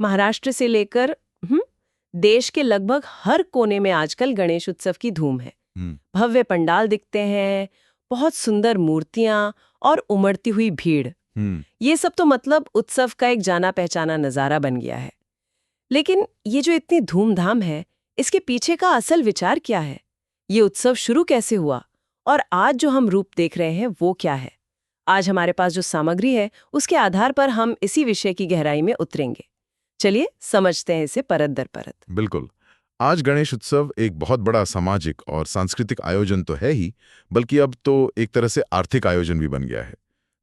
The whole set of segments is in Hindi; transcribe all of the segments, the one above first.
महाराष्ट्र से लेकर देश के लगभग हर कोने में आजकल गणेश उत्सव की धूम है। भव्य पंडाल दिखते हैं, बहुत सुंदर मूर्तियां और उमड़ती हुई भीड़। ये सब तो मतलब उत्सव का एक जाना पहचाना नजारा बन गया है। लेकिन ये जो इतनी धूमधाम है, इसके पीछे का असल विचार क्या है? ये उत्सव शुरू कैसे हुआ और आज जो हम रूप देख रहे हैं वो क्या है? आज हमारे पास जो सामग्री है उसके आधार पर हम इसी विषय की गहराई में उतरेंगे। चलिए समझते हैं इसे परत दर परत। बिल्कुल। आज गणेश उत्सव एक बहुत बड़ा सामाजिक और सांस्कृतिक आयोजन तो है ही, बल्कि अब तो एक तरह से आर्थिक आयोजन भी बन गया है।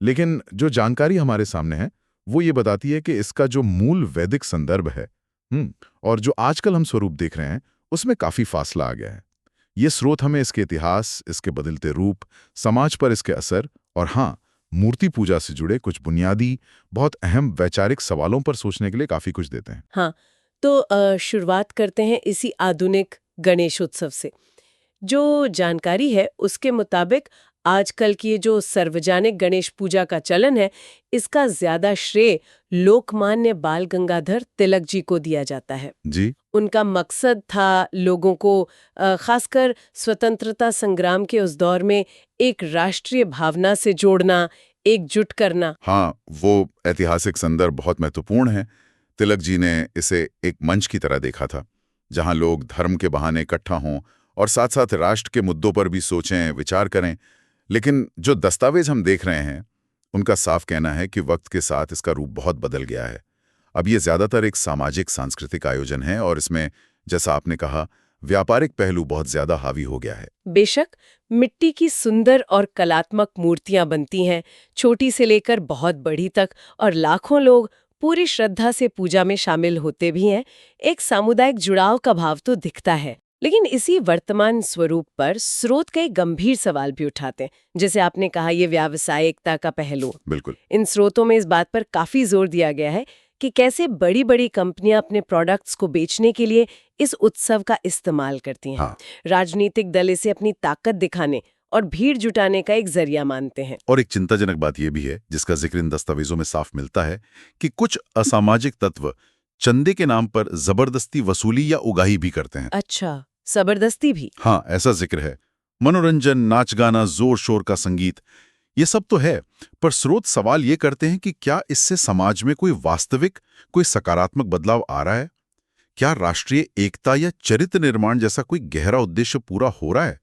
लेकिन जो जानकारी हमारे सामने है वो ये बताती है कि इसका जो मूल वैदिक संदर्भ है और जो आजकल हम स्वरूप देख रहे हैं उसमें काफी फासला आ गया है। ये स्रोत हमें इसके इतिहास, इसके बदलते रूप, समाज पर इसके असर और हाँ, मूर्ति पूजा से जुड़े कुछ बुनियादी, बहुत अहम वैचारिक सवालों पर सोचने के लिए काफी कुछ देते हैं। हाँ, तो शुरुआत करते हैं इसी आधुनिक गणेशोत्सव से। जो जानकारी है उसके मुताबिक आजकल की ये जो सार्वजनिक गणेश पूजा का चलन है, इसका ज्यादा श्रेय लोकमान्य बाल गंगाधर तिलक जी को दिया जाता है। जी। उनका मकसद था लोगों को खासकर स्वतंत्रता संग्राम के उस दौर में एक राष्ट्रीय भावना से जोड़ना, एकजुट करना। हाँ, वो ऐतिहासिक संदर्भ बहुत महत्वपूर्ण है। तिलक जी ने इसे एक मंच की तरह देखा था, जहां लोग धर्म के बहाने इकट्ठा हों और साथ साथ राष्ट्र के मुद्दों पर भी सोचें, विचार करें। लेकिन जो दस्तावेज हम देख रहे हैं, उनका साफ कहना है कि वक्त के साथ इसका रूप बहुत बदल गया है। अब ये ज्यादातर एक सामाजिक सांस्कृतिक आयोजन है और इसमें, जैसा आपने कहा, व्यापारिक पहलू बहुत ज्यादा हावी हो गया है। बेशक, मिट्टी की सुंदर और कलात्मक मूर्तियां बनती हैं, छोटी से लेकर बहुत बड़ी तक, और लाखों लोग पूरी श्रद्धा से पूजा में शामिल होते भी हैं। एक सामुदायिक जुड़ाव का भाव तो दिखता है। लेकिन इसी वर्तमान स्वरूप पर स्रोत कई गंभीर सवाल भी उठाते हैं, जैसे आपने कहा, ये व्यावसायिकता का पहलू। बिल्कुल। इन स्रोतों में इस बात पर काफी जोर दिया गया है कि कैसे बड़ी बड़ी कंपनियां अपने प्रोडक्ट्स को बेचने के लिए इस उत्सव का इस्तेमाल करती हैं। हाँ। राजनीतिक दल इसे अपनी ताकत दिखाने और भीड़ जुटाने का एक जरिया मानते हैं। और एक चिंताजनक बात यह भी है, जिसका जिक्र इन दस्तावेजों में साफ मिलता है, कि कुछ असामाजिक तत्व चंदे के नाम पर जबरदस्ती वसूली या उगाही भी करते हैं। अच्छा, जबरदस्ती भी? हाँ, ऐसा जिक्र है। मनोरंजन, नाच गाना, जोर शोर का संगीत, ये सब तो है, पर स्रोत सवाल ये करते हैं कि क्या इससे समाज में कोई वास्तविक, कोई सकारात्मक बदलाव आ रहा है? क्या राष्ट्रीय एकता या चरित्र निर्माण जैसा कोई गहरा उद्देश्य पूरा हो रहा है?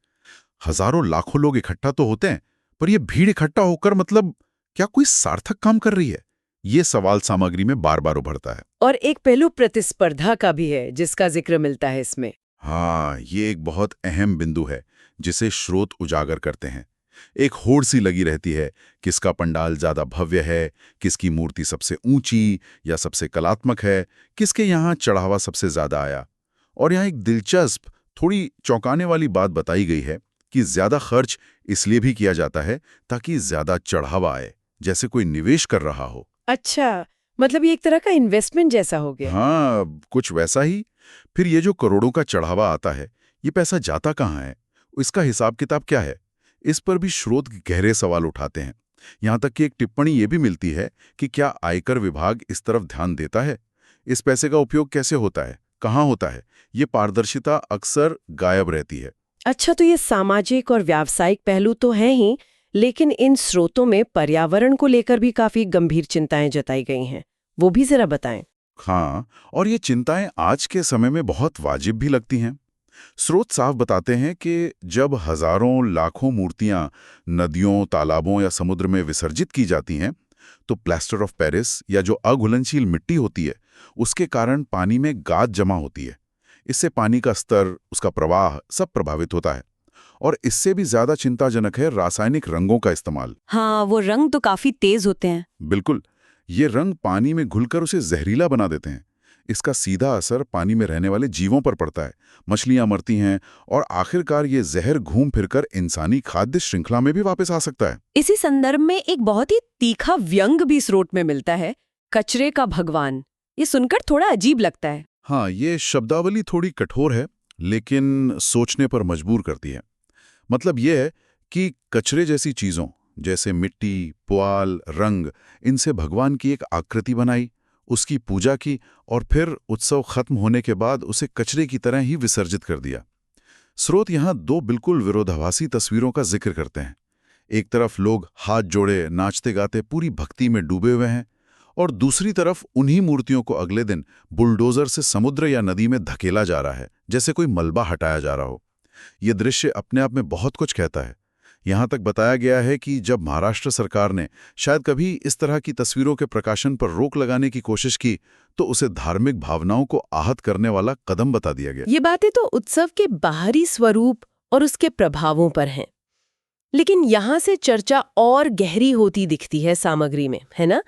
हजारों लाखों लोग इकट्ठा तो होते हैं, पर यह भीड़ इकट्ठा होकर मतलब क्या कोई सार्थक काम कर रही है? ये सवाल सामग्री में बार बार उभरता है। और एक पहलू प्रतिस्पर्धा का भी है, जिसका जिक्र मिलता है इसमें। हाँ, ये एक बहुत अहम बिंदु है जिसे स्रोत उजागर करते हैं। एक होड़ सी लगी रहती है, किसका पंडाल ज्यादा भव्य है, किसकी मूर्ति सबसे ऊंची या सबसे कलात्मक है, किसके यहाँ चढ़ावा सबसे ज्यादा आया। और यहाँ एक दिलचस्प, थोड़ी चौंकाने वाली बात बताई गई है कि ज्यादा खर्च इसलिए भी किया जाता है ताकि ज्यादा चढ़ावा आए, जैसे कोई निवेश कर रहा हो। अच्छा, मतलब ये एक तरह का इन्वेस्टमेंट जैसा हो गया। हाँ, कुछ वैसा ही। फिर ये जो करोड़ों का चढ़ावा आता है, ये पैसा जाता कहाँ है? इसका हिसाब किताब क्या है? इस पर भी स्रोत गहरे सवाल उठाते हैं। यहाँ तक कि एक टिप्पणी ये भी मिलती है कि क्या आयकर विभाग इस तरफ ध्यान देता है? इस पैसे का उपयोग कैसे होता है, कहाँ होता है? ये पारदर्शिता अक्सर गायब रहती है। अच्छा, तो ये सामाजिक और व्यावसायिक पहलू तो हैं ही, लेकिन इन स्रोतों में पर्यावरण को लेकर भी काफी गंभीर चिंताएं जताई गई हैं। वो भी जरा बताएं। हाँ, और ये चिंताएं आज के समय में बहुत वाजिब भी लगती हैं। स्रोत साफ बताते हैं कि जब हजारों लाखों मूर्तियां नदियों, तालाबों या समुद्र में विसर्जित की जाती हैं, तो प्लास्टर ऑफ पेरिस या जो अघुलनशील मिट्टी होती है, उसके कारण पानी में गाद जमा होती है। इससे पानी का स्तर, उसका प्रवाह सब प्रभावित होता है। और इससे भी ज्यादा चिंताजनक है रासायनिक रंगों का इस्तेमाल। हाँ, वो रंग तो काफी तेज होते हैं। बिल्कुल, ये रंग पानी में घुलकर उसे जहरीला बना देते हैं। इसका सीधा असर पानी में रहने वाले जीवों पर पड़ता है। मछलियां मरती हैं और आखिरकार ये जहर घूम फिरकर इंसानी खाद्य श्रृंखला में भी वापस आ सकता है। इसी संदर्भ में एक बहुत ही तीखा व्यंग भी स्रोत में मिलता है, कचरे का भगवान। ये सुनकर थोड़ा अजीब लगता है। हाँ, ये शब्दावली थोड़ी कठोर है, लेकिन सोचने पर मजबूर करती है। मतलब ये है कि कचरे जैसी चीजों, जैसे मिट्टी, पुआल, रंग, इनसे भगवान की एक आकृति बनाई उसकी पूजा की और फिर उत्सव खत्म होने के बाद उसे कचरे की तरह ही विसर्जित कर दिया। स्रोत यहाँ दो बिल्कुल विरोधाभासी तस्वीरों का जिक्र करते हैं। एक तरफ लोग हाथ जोड़े नाचते गाते पूरी भक्ति में डूबे हुए हैं, और दूसरी तरफ उन्हीं मूर्तियों को अगले दिन बुलडोजर से समुद्र या नदी में धकेला जा रहा है, जैसे कोई मलबा हटाया जा रहा हो। ये दृश्य अपने आप में बहुत कुछ कहता है। यहाँ तक बताया गया है कि जब महाराष्ट्र सरकार ने शायद कभी इस तरह की तस्वीरों के प्रकाशन पर रोक लगाने की कोशिश की, तो उसे धार्मिक भावनाओं को आहत करने वाला कदम बता दिया गया। ये बातें तो उत्सव के बाहरी स्वरूप और उसके प्रभावों पर हैं। लेकिन यहाँ से चर्चा और गहरी होती दिखती है सामग्री में, है ना?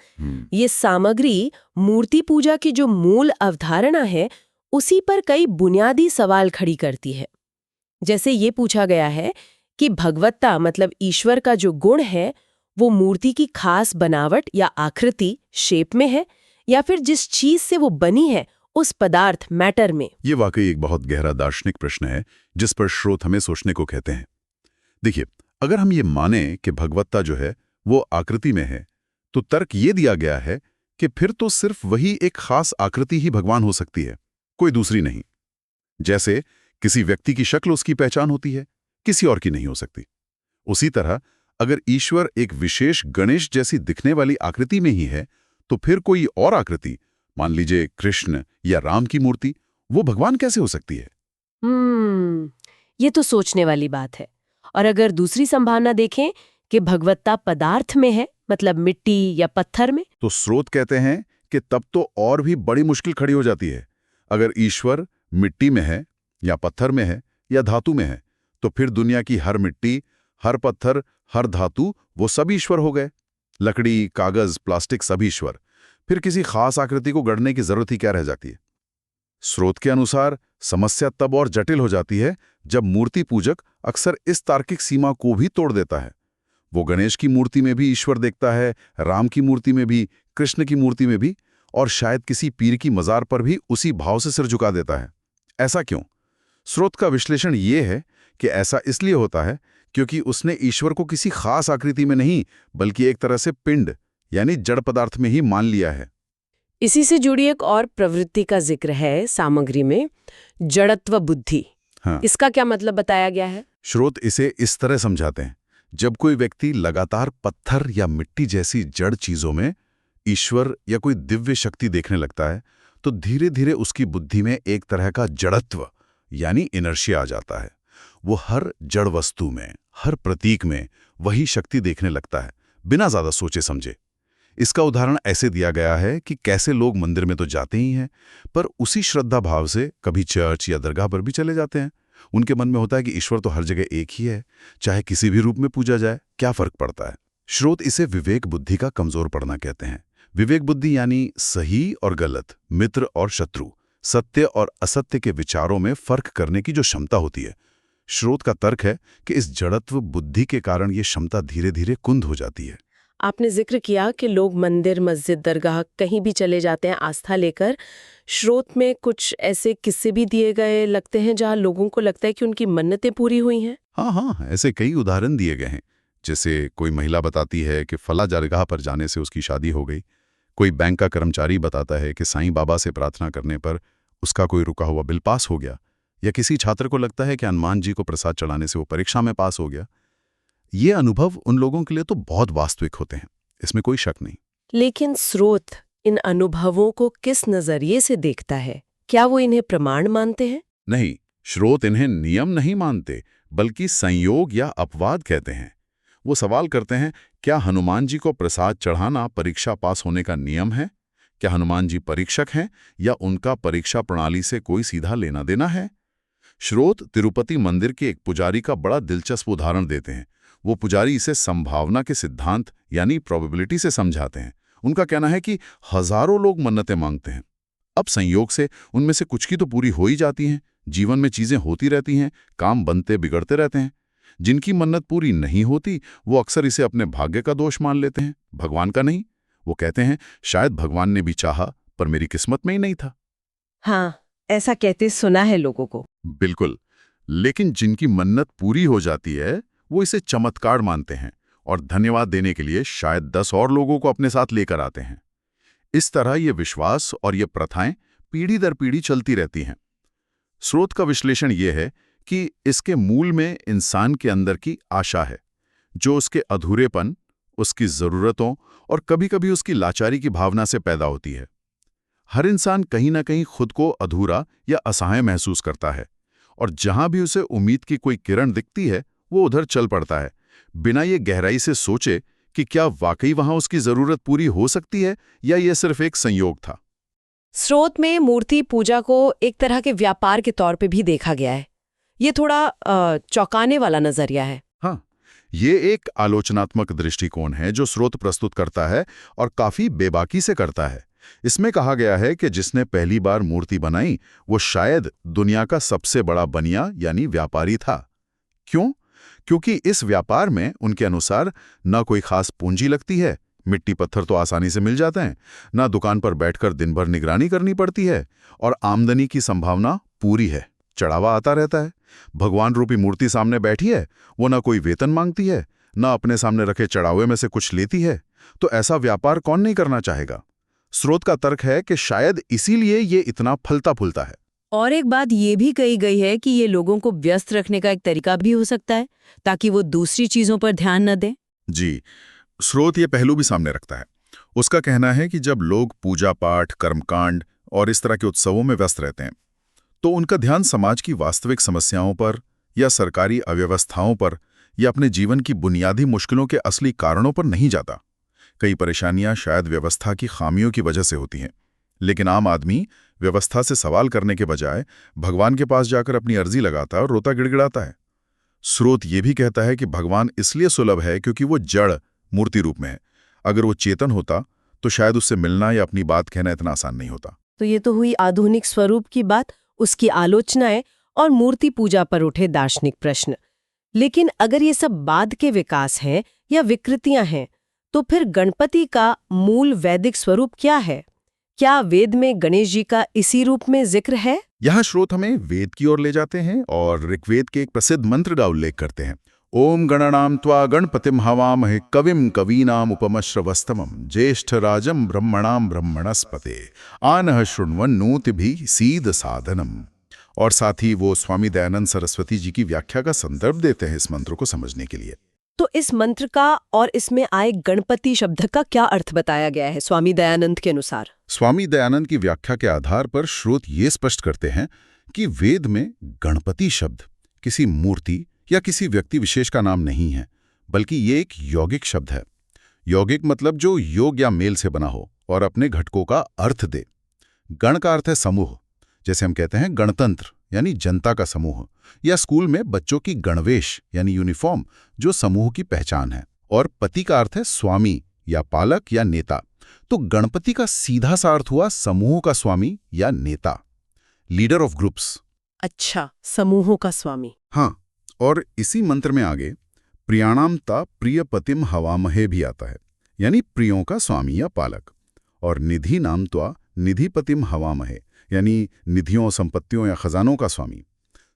ये सामग्री मूर्ति पूजा की जो मूल अवधारणा है, उसी पर कई बुनियादी सवाल खड़ी करती है। जैसे ये पूछा गया है कि भगवत्ता मतलब ईश्वर का जो गुण है, वो मूर्ति की खास बनावट या आकृति शेप में है, या फिर जिस चीज से वो बनी है उस पदार्थ मैटर में। ये वाकई एक बहुत गहरा दार्शनिक प्रश्न है जिस पर स्रोत हमें सोचने को कहते हैं। देखिए, अगर हम ये माने कि भगवत्ता जो है वो आकृति में है, तो तर्क ये दिया गया है कि फिर तो सिर्फ वही एक खास आकृति ही भगवान हो सकती है, कोई दूसरी नहीं। जैसे किसी व्यक्ति की शक्ल उसकी पहचान होती है, किसी और की नहीं हो सकती। उसी तरह अगर ईश्वर एक विशेष गणेश जैसी दिखने वाली आकृति में ही है, तो फिर कोई और आकृति, मान लीजिए कृष्ण या राम की मूर्ति, वो भगवान कैसे हो सकती है? ये तो सोचने वाली बात है। और अगर दूसरी संभावना देखें कि भगवत्ता पदार्थ में है, मतलब मिट्टी या पत्थर में, तो स्रोत कहते हैं कि तब तो और भी बड़ी मुश्किल खड़ी हो जाती है। अगर ईश्वर मिट्टी में है या पत्थर में है या धातु में है, तो फिर दुनिया की हर मिट्टी, हर पत्थर, हर धातु, वो सब ईश्वर हो गए। लकड़ी, कागज, प्लास्टिक, सब ईश्वर। फिर किसी खास आकृति को गढ़ने की जरूरत ही क्या रह जाती है? स्रोत के अनुसार समस्या तब और जटिल हो जाती है जब मूर्ति पूजक अक्सर इस तार्किक सीमा को भी तोड़ देता है। वो गणेश की मूर्ति में भी ईश्वर देखता है, राम की मूर्ति में भी, कृष्ण की मूर्ति में भी, और शायद किसी पीर की मजार पर भी उसी भाव से सिर झुका देता है। ऐसा क्यों? स्रोत का विश्लेषण ये है कि ऐसा इसलिए होता है क्योंकि उसने ईश्वर को किसी खास आकृति में नहीं, बल्कि एक तरह से पिंड यानी जड़ पदार्थ में ही मान लिया है। इसी से जुड़ी एक और प्रवृत्ति का जिक्र है सामग्री में, जड़त्व बुद्धि। हाँ। इसका क्या मतलब बताया गया है? स्रोत इसे इस तरह समझाते हैं, जब कोई व्यक्ति लगातार पत्थर या मिट्टी जैसी जड़ चीजों में ईश्वर या कोई दिव्य शक्ति देखने लगता है, तो धीरे धीरे उसकी बुद्धि में एक तरह का जड़त्व यानी इनर्शिया आ जाता है। वो हर जड़ वस्तु में, हर प्रतीक में वही शक्ति देखने लगता है, बिना ज्यादा सोचे समझे। इसका उदाहरण ऐसे दिया गया है कि कैसे लोग मंदिर में तो जाते ही हैं, पर उसी श्रद्धा भाव से कभी चर्च या दरगाह पर भी चले जाते हैं। उनके मन में होता है कि ईश्वर तो हर जगह एक ही है, चाहे किसी भी रूप में पूजा जाए, क्या फर्क पड़ता है? स्रोत इसे विवेक बुद्धि का कमजोर पड़ना कहते हैं। विवेक बुद्धि यानी सही और गलत, मित्र और शत्रु, सत्य और असत्य के विचारों में फर्क करने की जो क्षमता होती है। स्रोत का तर्क है कि इस जड़त्व बुद्धि के कारण ये क्षमता धीरे धीरे कुंद हो जाती है। आपने जिक्र किया कि लोग मंदिर, मस्जिद, दरगाह कहीं भी चले जाते हैं आस्था लेकर। स्रोत में कुछ ऐसे किस्से भी दिए गए लगते हैं जहां लोगों को लगता है कि उनकी मन्नतें पूरी हुई हैं। हाँ, ऐसे कई उदाहरण दिए गए हैं। जैसे कोई महिला बताती है कि फला दरगाह पर जाने से उसकी शादी हो गई। कोई बैंक का कर्मचारी बताता है कि साईं बाबा से प्रार्थना करने पर उसका कोई रुका हुआ बिल पास हो गया। या किसी छात्र को लगता है कि हनुमान जी को प्रसाद चढ़ाने से वो परीक्षा में पास हो गया। ये अनुभव उन लोगों के लिए तो बहुत वास्तविक होते हैं, इसमें कोई शक नहीं। लेकिन स्रोत इन अनुभवों को किस नजरिए से देखता है? क्या वो इन्हें प्रमाण मानते हैं? नहीं, स्रोत इन्हें नियम नहीं मानते, बल्कि संयोग या अपवाद कहते हैं। वो सवाल करते हैं, क्या हनुमान जी को प्रसाद चढ़ाना परीक्षा पास होने का नियम है? क्या हनुमान जी परीक्षक हैं या उनका परीक्षा प्रणाली से कोई सीधा लेना देना है? स्रोत तिरुपति मंदिर के एक पुजारी का बड़ा दिलचस्प उदाहरण देते हैं। वो पुजारी इसे संभावना के सिद्धांत यानी प्रोबेबिलिटी से समझाते हैं। उनका कहना है कि हजारों लोग मन्नतें मांगते हैं, अब संयोग से उनमें से कुछ की तो पूरी हो ही जाती हैं। जीवन में चीजें होती रहती हैं, काम बनते बिगड़ते रहते हैं। जिनकी मन्नत पूरी नहीं होती वो अक्सर इसे अपने भाग्य का दोष मान लेते हैं, भगवान का नहीं। वो कहते हैं, शायद भगवान ने भी चाहा पर मेरी किस्मत में ही नहीं था। हाँ, ऐसा कहते सुना है लोगों को। बिल्कुल। लेकिन जिनकी मन्नत पूरी हो जाती है वो इसे चमत्कार मानते हैं और धन्यवाद देने के लिए शायद 10 और लोगों को अपने साथ लेकर आते हैं। इस तरह ये विश्वास और ये प्रथाएं पीढ़ी दर पीढ़ी चलती रहती हैं। स्रोत का विश्लेषण ये है कि इसके मूल में इंसान के अंदर की आशा है, जो उसके अधूरेपन, उसकी ज़रूरतों और कभी-कभी उसकी लाचारी की भावना से पैदा होती है। हर इंसान कहीं ना कहीं खुद को अधूरा या असहाय महसूस करता है, और जहां भी उसे उम्मीद की कोई किरण दिखती है, वो उधर चल पड़ता है, बिना ये गहराई से सोचे कि क्या वाकई वहां उसकी ज़रूरत पूरी हो सकती है या ये सिर्फ एक संयोग था। स्रोत में मूर्ति पूजा को एक तरह के व्यापार के तौर पे भी देखा गया है। ये थोड़ा चौंकाने वाला नजरिया है। हाँ, ये एक आलोचनात्मक दृष्टिकोण है जो स्रोत प्रस्तुत करता है और काफी बेबाकी से करता है। इसमें कहा गया है कि जिसने पहली बार मूर्ति बनाई वो शायद दुनिया का सबसे बड़ा बनिया यानी व्यापारी था। क्यों? क्योंकि इस व्यापार में उनके अनुसार न कोई खास पूंजी लगती है, मिट्टी पत्थर तो आसानी से मिल जाते हैं, ना दुकान पर बैठकर दिन भर निगरानी करनी पड़ती है, और आमदनी की संभावना पूरी है, चढ़ावा आता रहता है। भगवान रूपी मूर्ति सामने बैठी है, वो ना कोई वेतन मांगती है, ना अपने सामने रखे चढ़ावे में से कुछ लेती है, तो ऐसा व्यापार कौन नहीं करना चाहेगा? स्रोत का तर्क है कि शायद इसीलिए ये इतना फलता फूलता है। और एक बात ये भी कही गई है कि ये लोगों को व्यस्त रखने का एक तरीका भी हो सकता है, ताकि वो दूसरी चीजों पर ध्यान न दें। जी, स्रोत ये पहलू भी सामने रखता है। उसका कहना है कि जब लोग पूजा पाठ, कर्मकांड और इस तरह के उत्सवों में व्यस्त रहते हैं, तो उनका ध्यान समाज की वास्तविक समस्याओं पर या सरकारी अव्यवस्थाओं पर या अपने जीवन की बुनियादी मुश्किलों के असली कारणों पर नहीं जाता। कई परेशानियां शायद व्यवस्था की खामियों की वजह से होती हैं, लेकिन आम आदमी व्यवस्था से सवाल करने के बजाय भगवान के पास जाकर अपनी अर्जी लगाता है और रोता गिड़गिड़ाता है। स्रोत ये भी कहता है कि भगवान इसलिए सुलभ है क्योंकि वो जड़ मूर्ति रूप में है। अगर वो चेतन होता तो शायद उससे मिलना या अपनी बात कहना इतना आसान नहीं होता। तो ये तो हुई आधुनिक स्वरूप की बात, उसकी आलोचनाएं और मूर्ति पूजा पर उठे दार्शनिक प्रश्न। लेकिन अगर ये सब बाद के विकास हैं या विकृतियां हैं, तो फिर गणपति का मूल वैदिक स्वरूप क्या है? क्या वेद में गणेश जी का इसी रूप में जिक्र है? यहाँ स्रोत हमें वेद की ओर ले जाते हैं और ऋग्वेद के एक प्रसिद्ध मंत्र का उल्लेख करते हैं। ओम गणनाम त्वा गणपतिम हवामहे कविम कवीनाम उपमश्रवस्तमं ज्येष्ठराजं ब्रह्मणां ब्रह्मणस्पते आनः शृण्वन्नोतिभिः सीद साधनम। और साथ ही वो स्वामी दयानंद सरस्वती जी की व्याख्या का संदर्भ देते हैं इस मंत्र को समझने के लिए। तो इस मंत्र का और इसमें आए गणपति शब्द का क्या अर्थ बताया गया है स्वामी दयानंद के अनुसार? स्वामी दयानंद की व्याख्या के आधार पर स्रोत ये स्पष्ट करते हैं कि वेद में गणपति शब्द किसी मूर्ति या किसी व्यक्ति विशेष का नाम नहीं है, बल्कि ये एक यौगिक शब्द है। यौगिक मतलब जो योग या मेल से बना हो और अपने घटकों का अर्थ दे। गण का अर्थ है समूह, जैसे हम कहते हैं गणतंत्र यानी जनता का समूह, या स्कूल में बच्चों की गणवेश यानी यूनिफॉर्म जो समूह की पहचान है। और पति का अर्थ है स्वामी या पालक या नेता। तो गणपति का सीधा सा अर्थ हुआ समूह का स्वामी या नेता, लीडर ऑफ ग्रुप्स। अच्छा, समूहों का स्वामी। हाँ, और इसी मंत्र में आगे प्रियाणाम ता प्रियपतिम हवामहे भी आता है, यानी प्रियों का स्वामी या पालक। और निधि नाम त्वा निधिपतिम हवामहे, यानी निधियों, संपत्तियों या खजानों का स्वामी।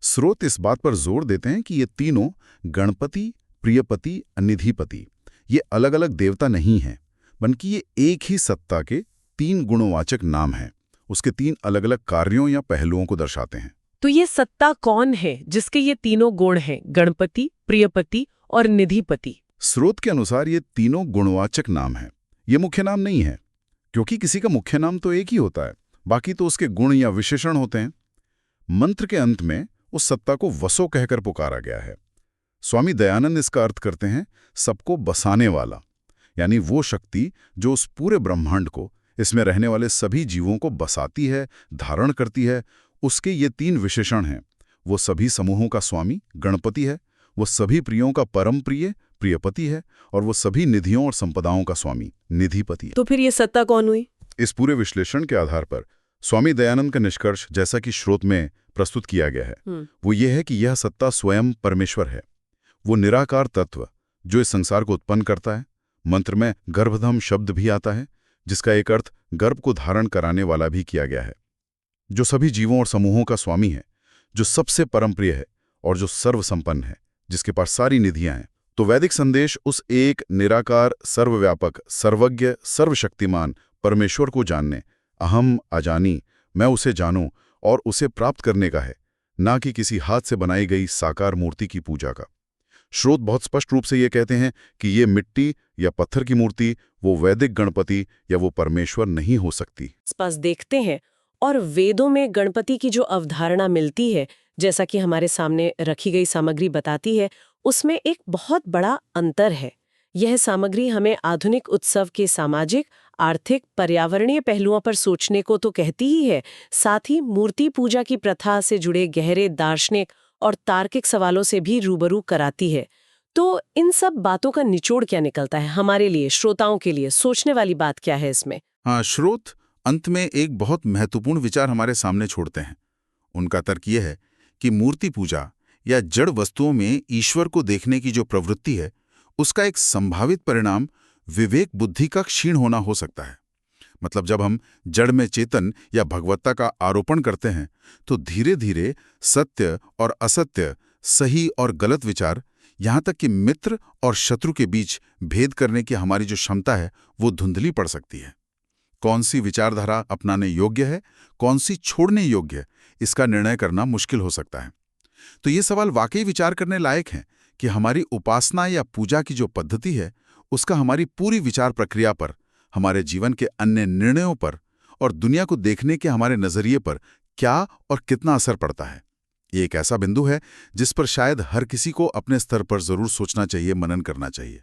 स्रोत इस बात पर जोर देते हैं कि ये तीनों गणपति, प्रियपति, निधिपति ये अलग अलग देवता नहीं हैं, बल्कि ये एक ही सत्ता के तीन गुणवाचक नाम हैं। उसके तीन अलग अलग कार्यों या पहलुओं को दर्शाते हैं। तो ये सत्ता कौन है जिसके ये तीनों गुण हैं, गणपति, प्रियपति और निधिपति? स्रोत के अनुसार ये तीनों गुणवाचक नाम हैं। ये मुख्य नाम नहीं है, क्योंकि किसी का मुख्य नाम तो एक ही होता है, बाकी तो उसके गुण या विशेषण होते हैं। मंत्र के अंत में उस सत्ता को वसो कहकर पुकारा गया है। स्वामी दयानंद इसका अर्थ करते हैं सबको बसाने वाला, यानी वो शक्ति जो उस पूरे ब्रह्मांड को, इसमें रहने वाले सभी जीवों को बसाती है, धारण करती है। उसके ये तीन विशेषण हैं। वो सभी समूहों का स्वामी गणपति है, वो सभी प्रियों का परम प्रिय प्रियपति है, और वो सभी निधियों और संपदाओं का स्वामी निधिपति है। तो फिर ये सत्ता कौन हुई? इस पूरे विश्लेषण के आधार पर स्वामी दयानंद का निष्कर्ष, जैसा कि स्रोत में प्रस्तुत किया गया है, वो ये है कि यह सत्ता स्वयं परमेश्वर है। वो निराकार तत्व जो इस संसार को उत्पन्न करता है। मंत्र में गर्भधम शब्द भी आता है, जिसका एक अर्थ गर्भ को धारण कराने वाला भी किया गया है। जो सभी जीवों और समूहों का स्वामी है, जो सबसे परमप्रिय है और जो सर्वसंपन्न है, जिसके पास सारी निधियां हैं। तो वैदिक संदेश उस एक निराकार, सर्वव्यापक, सर्वज्ञ, सर्वशक्तिमान, परमेश्वर को जानने, अहम अजानी, मैं उसे जानूं और उसे प्राप्त करने का है, ना कि किसी हाथ से बनाई गई साकार मूर्ति की पूजा का। स्रोत बहुत स्पष्ट रूप से ये कहते हैं कि ये मिट्टी या पत्थर की मूर्ति वो वैदिक गणपति या वो परमेश्वर नहीं हो सकती। पास देखते हैं और वेदों में गणपति की जो अवधारणा मिलती है, जैसा कि हमारे सामने रखी गई सामग्री बताती है, उसमें एक बहुत बड़ा अंतर है। यह सामग्री हमें आधुनिक उत्सव के सामाजिक, आर्थिक, पर्यावरणीय पहलुओं पर सोचने को तो कहती ही है, साथ ही मूर्ति पूजा की प्रथा से जुड़े गहरे दार्शनिक और तार्किक सवालों से भी रूबरू कराती है। तो इन सब बातों का निचोड़ क्या निकलता है हमारे लिए, श्रोताओं के लिए? सोचने वाली बात क्या है इसमें? हाँ, स्रोत अंत में एक बहुत महत्वपूर्ण विचार हमारे सामने छोड़ते हैं। उनका तर्क यह है कि मूर्ति पूजा या जड़ वस्तुओं में ईश्वर को देखने की जो प्रवृत्ति है, उसका एक संभावित परिणाम विवेक बुद्धि का क्षीण होना हो सकता है। मतलब जब हम जड़ में चेतन या भगवत्ता का आरोपण करते हैं, तो धीरे धीरे सत्य और असत्य, सही और गलत विचार, यहाँ तक कि मित्र और शत्रु के बीच भेद करने की हमारी जो क्षमता है, वो धुंधली पड़ सकती है। कौन सी विचारधारा अपनाने योग्य है, कौन सी छोड़ने योग्य है, इसका निर्णय करना मुश्किल हो सकता है। तो ये सवाल वाकई विचार करने लायक है कि हमारी उपासना या पूजा की जो पद्धति है, उसका हमारी पूरी विचार प्रक्रिया पर, हमारे जीवन के अन्य निर्णयों पर और दुनिया को देखने के हमारे नजरिए पर क्या और कितना असर पड़ता है। ये एक ऐसा बिंदु है जिस पर शायद हर किसी को अपने स्तर पर जरूर सोचना चाहिए, मनन करना चाहिए।